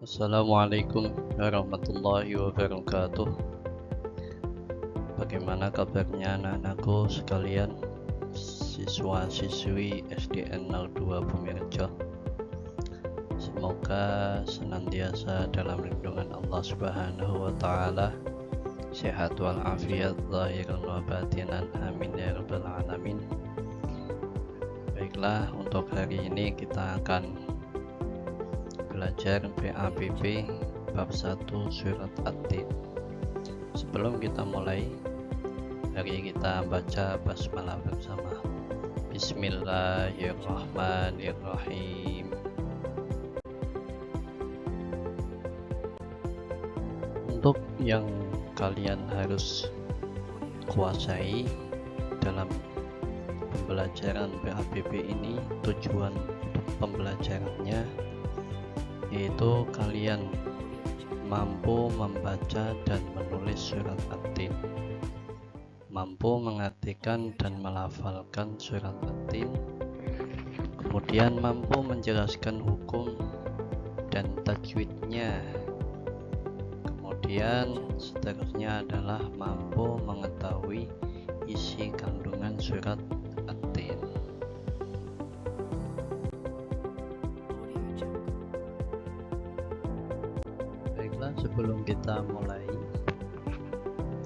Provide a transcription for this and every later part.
Assalamualaikum warahmatullahi wabarakatuh. Bagaimana kabarnya anak-anakku sekalian, siswa-siswi SDN 02 Bumirejo? Semoga senantiasa dalam lindungan Allah Subhanahu wa Ta'ala, sehat walafiat zahiran wa batinan, amin ya rabbal alamin. Baiklah, untuk hari ini kita akan belajar PABB bab 1 surat At-Tin. Sebelum kita mulai, mari kita baca basmalah bersama. Bismillahirrahmanirrahim. Untuk yang kalian harus kuasai dalam pembelajaran PABB ini, tujuan pembelajarannya yaitu kalian mampu membaca dan menulis surat At-Tin, mampu mengartikan dan melafalkan surat At-Tin, kemudian mampu menjelaskan hukum dan tajwidnya, kemudian seterusnya adalah mampu mengetahui isi kandungan surat At-Tin. Sebelum kita mulai,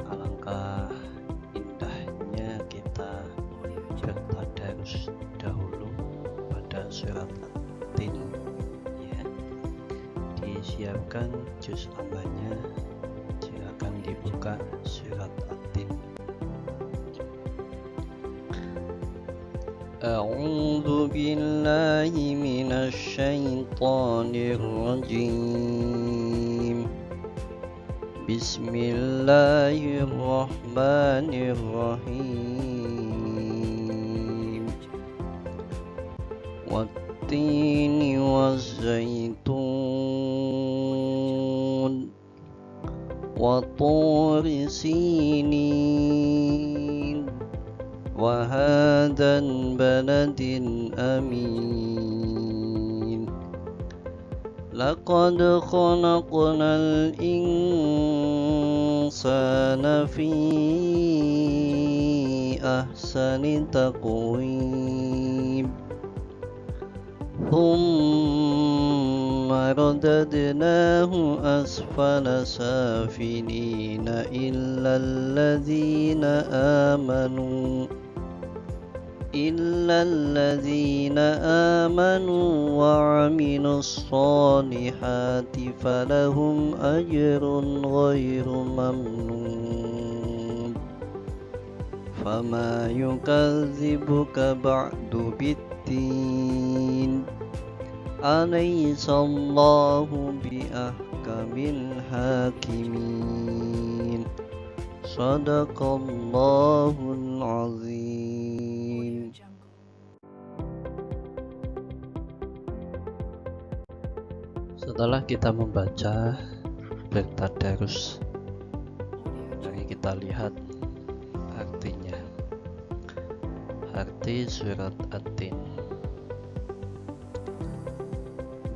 alangkah indahnya kita bertadarus dahulu pada surat At-Tin, ya. Disiapkan juz amalnya, silakan dibuka surat At-Tin. A'udzu billahi minasy syaithanir rajim. Bismillahirrahmanirrahim. Wattini wazzaitun wa turi sinin wa hadan baladin amin. Laqad khalaqnal insana fi ahsani taqwim. Thumma radadnahu asfala safilina illa الذين آمنوا وعملوا الصالحات فلهم أجر غير ممنون فما يكذبك بعد بالدين أليس الله بأحكم الحاكمين صدق الله العظيم. Setelah kita membaca bertadarus, mari kita lihat artinya. Arti surat At-Tin: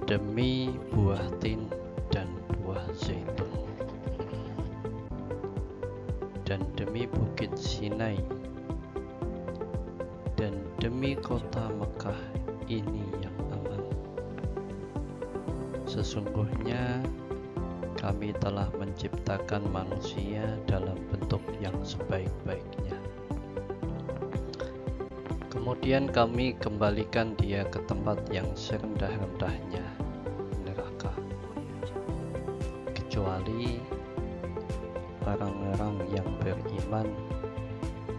demi buah tin dan buah zaitun, dan demi bukit Sinai, dan demi kota Mekah ini yang aman. Sesungguhnya kami telah menciptakan manusia dalam bentuk yang sebaik-baiknya. Kemudian kami kembalikan dia ke tempat yang serendah-rendahnya, neraka. Kecuali orang-orang yang beriman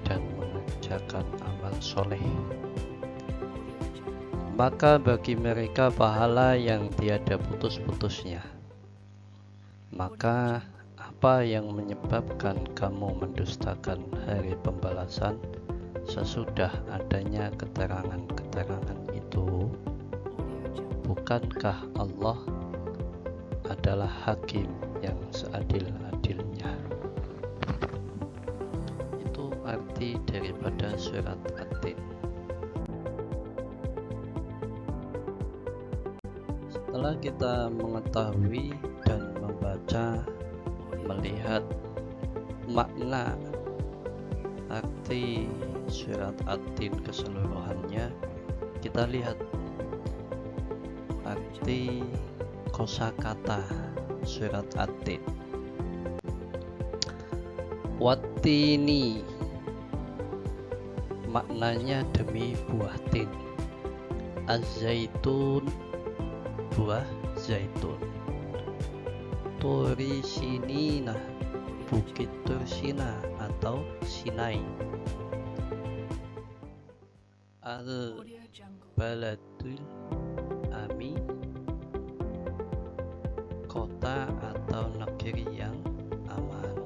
dan mengerjakan amal soleh, maka bagi mereka pahala yang tiada putus-putusnya. Maka apa yang menyebabkan kamu mendustakan hari pembalasan sesudah adanya keterangan-keterangan itu? Bukankah Allah adalah hakim yang seadil-adilnya? Itu arti daripada surat At-Tin. Setelah kita mengetahui dan membaca, melihat makna arti surat At-Tin keseluruhannya, kita lihat arti kosakata surat At-Tin. Wattini maknanya demi buah tin. Az-zaitun buah zaitun. Turi Sinina bukit Tursina atau Sinai. Al-Baladul Ami kota atau negeri yang aman.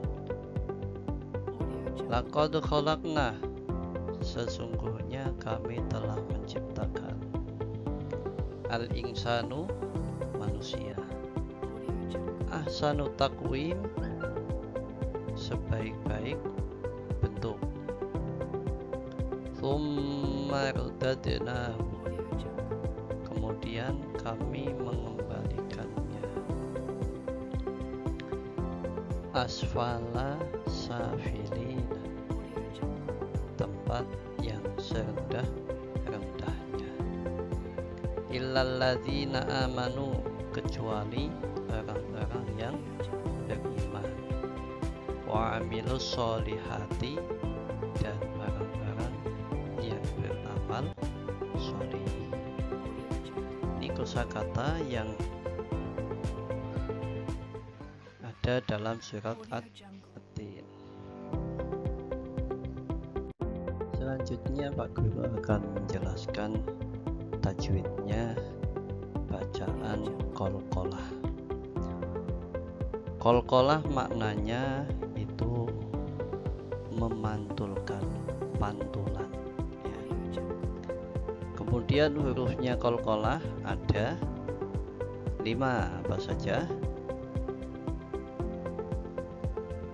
Laqad khalaqna sesungguhnya kami telah menciptakan al-insanu manusia. Ahsanu taqwim sebaik-baik bentuk. Tsumma radadnahu kemudian kami mengembalikannya asfala safilin tempat yang serendah-rendahnya. Illalladzina amanu kecuali orang-orang yang beriman. Wa amilus solihati dan orang-orang yang beramal soleh. Ini kosakata yang ada dalam surat At-Tin. Selanjutnya Pak Guru akan menjelaskan tajwidnya bacaan qalqalah. Qalqalah maknanya itu memantulkan, pantulan ya. Kemudian hurufnya qalqalah ada 5, apa saja?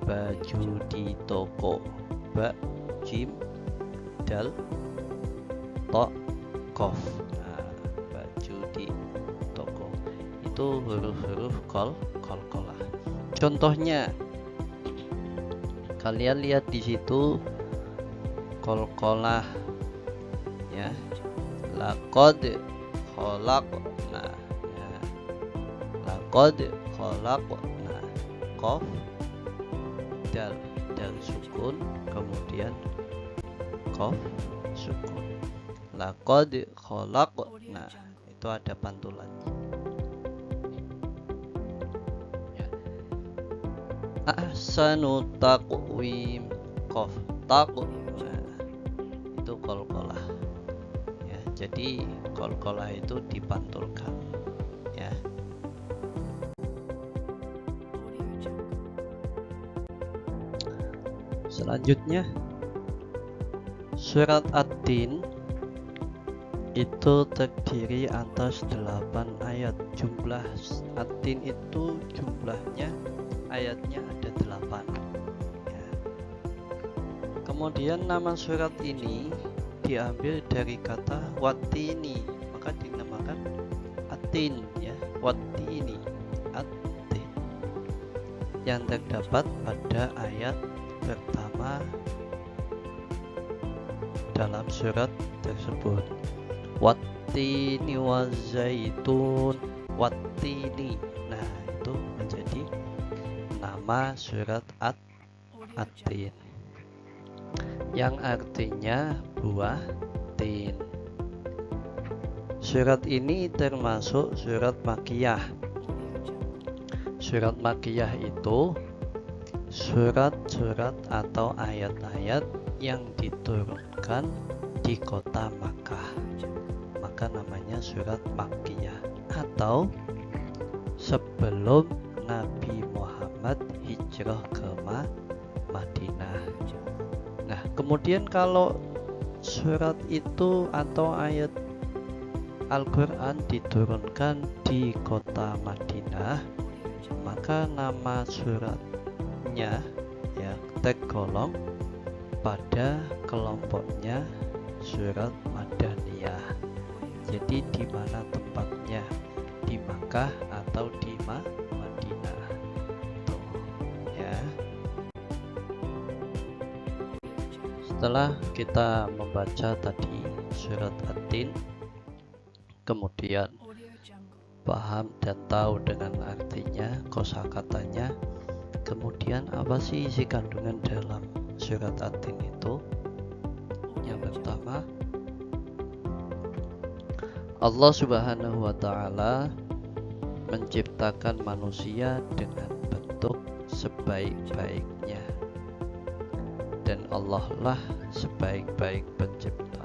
Baju di toko, ba, jim, dal, to, kof. Nah, baju di toko itu huruf-huruf qalqalah. Contohnya kalian lihat di situ qalqalah ya. Laqad khalaqna ya. Laqad khalaqna qaf dal sukun kemudian qaf sukun. Laqad khalaqna itu ada pantulannya. Ahsanu taqwim qaf taqwa itu qalqalah ya. Jadi qalqalah itu dipantulkan ya. Selanjutnya surat At-Tin itu terdiri atas 8 ayat. Jumlah At-Tin itu jumlahnya ayatnya ada 8 ya. Kemudian nama surat ini diambil dari kata wattini, maka dinamakan At-Tin ya. Wattini At-Tin yang terdapat pada ayat pertama dalam surat tersebut. Wattini wazaitun, wattini. Nah, itu menjadi nama surat At-Tin yang artinya buah tin. Surat ini termasuk surat Makkiyah. Surat Makkiyah itu surat-surat atau ayat-ayat yang diturunkan di kota Makkah, maka namanya surat Makkiyah atau sebelum Nabi Muhammad hijrah ke Madinah. Nah, kemudian kalau surat itu atau ayat Al-Quran diturunkan di kota Madinah, maka nama suratnya ya tergolong pada kelompoknya surat Madaniyah. Jadi di mana tempatnya? Di Makkah Mekah atau di Madinah. Tuh, ya. Setelah kita membaca tadi surat At-Tin, kemudian paham dan tahu dengan artinya, kosakatanya, kemudian apa sih isi kandungan dalam surat At-Tin itu? Yang pertama, Allah Subhanahu wa Ta'ala menciptakan manusia dengan bentuk sebaik-baiknya, dan Allah lah sebaik-baik pencipta.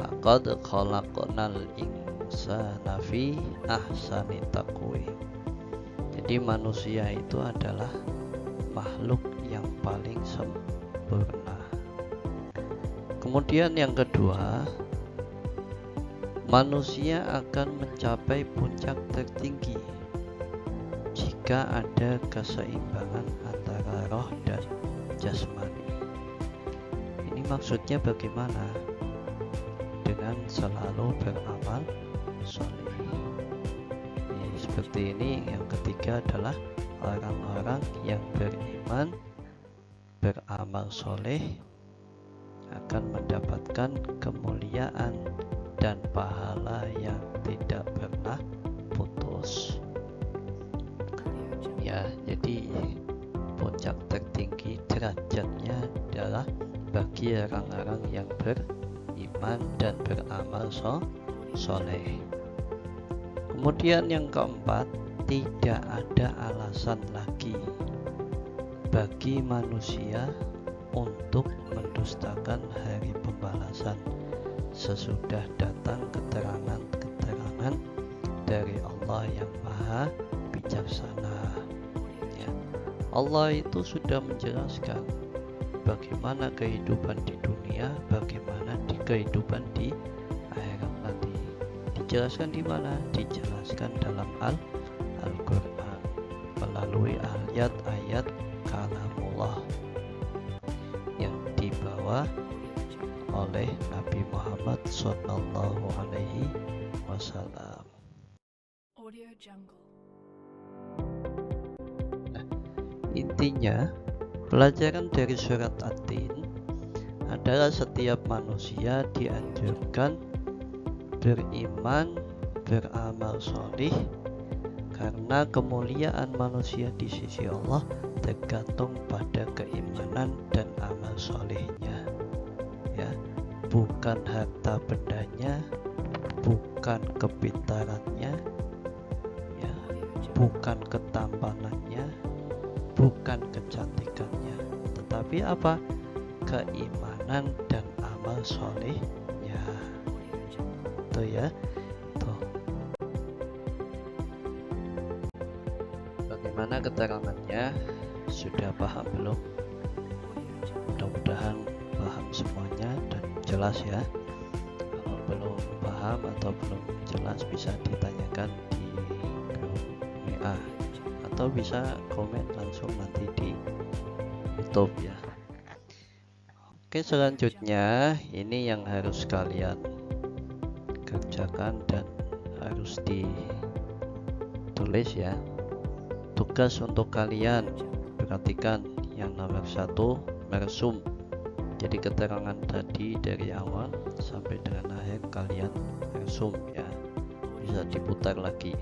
Laqad khalaqnal insana fi ahsani taqwim. Jadi manusia itu adalah makhluk yang paling sempurna. Kemudian yang kedua, manusia akan mencapai puncak tertinggi jika ada keseimbangan antara roh dan jasmani. Ini maksudnya bagaimana? Dengan selalu beramal soleh. Seperti ini. Yang ketiga adalah orang-orang yang beriman, beramal soleh akan mendapatkan kemuliaan dan pahala yang tidak pernah putus. Ya, jadi puncak tertinggi derajatnya adalah bagi orang-orang yang beriman dan beramal soleh. Kemudian yang keempat, tidak ada alasan lagi bagi manusia untuk mendustakan hari pembalasan sesudah datang keterangan-keterangan dari Allah yang Maha Bijaksana. Ya. Allah itu sudah menjelaskan bagaimana kehidupan di dunia, bagaimana di kehidupan di akhirat nanti. Dijelaskan di mana? Dijelaskan dalam Al-Quran melalui ayat-ayat kalamullah yang dibawa oleh Nabi Muhammad Sallallahu Alaihi Wasallam. Nah, intinya pelajaran dari surat At-Tin adalah setiap manusia dianjurkan beriman, beramal solih, karena kemuliaan manusia di sisi Allah tergantung pada keimanan dan amal solehnya. Ya, bukan harta bendanya, bukan kepintarannya, ya, bukan ketampanannya, bukan kecantikannya, tetapi apa? Keimanan dan amal solehnya. Tuh ya, tuh. Bagaimana keterangannya? Sudah paham belum? Mudah-mudahan paham semuanya dan jelas ya. Kalau belum paham atau belum jelas bisa ditanyakan di grup WA atau bisa komen langsung nanti di YouTube ya. Oke, selanjutnya ini yang harus kalian kerjakan dan harus ditulis ya. Tugas untuk kalian, perhatikan yang nomor 1, meresum. Jadi keterangan tadi dari awal sampai dengan akhir kalian resum ya, bisa diputar lagi.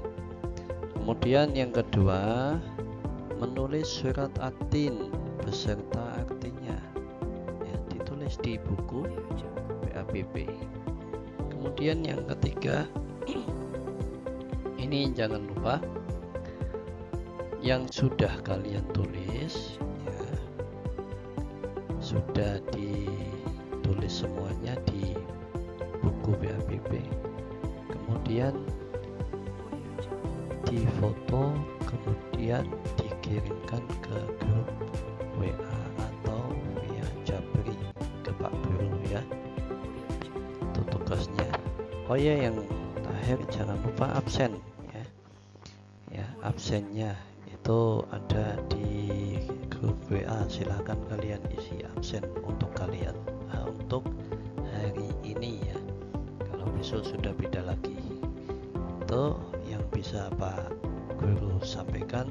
Kemudian yang kedua, menulis surat At-Tin beserta artinya ya, ditulis di buku PABB. Kemudian yang ketiga, ini jangan lupa yang sudah kalian tulis ya, sudah ditulis semuanya di buku PABB, kemudian difoto, kemudian dikirimkan ke grup WA atau via Jabri ke Pak Guru ya. Itu tugasnya. Oh ya, yang terakhir jangan lupa absen ya. Ya, absennya itu ada di grup WA, silahkan kalian isi absen untuk kalian. Nah, untuk hari ini ya, kalau besok sudah beda lagi. itu yang bisa Pak Guru sampaikan.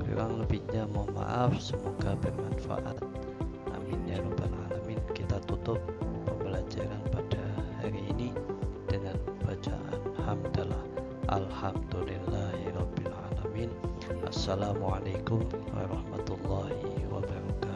Kurang lebihnya mohon maaf, semoga bermanfaat. Amin ya rabbal alamin. Kita tutup pembelajaran pada hari ini dengan bacaan hamdalah. Alhamdulillahirabbil alamin. Assalamualaikum warahmatullahi wabarakatuh.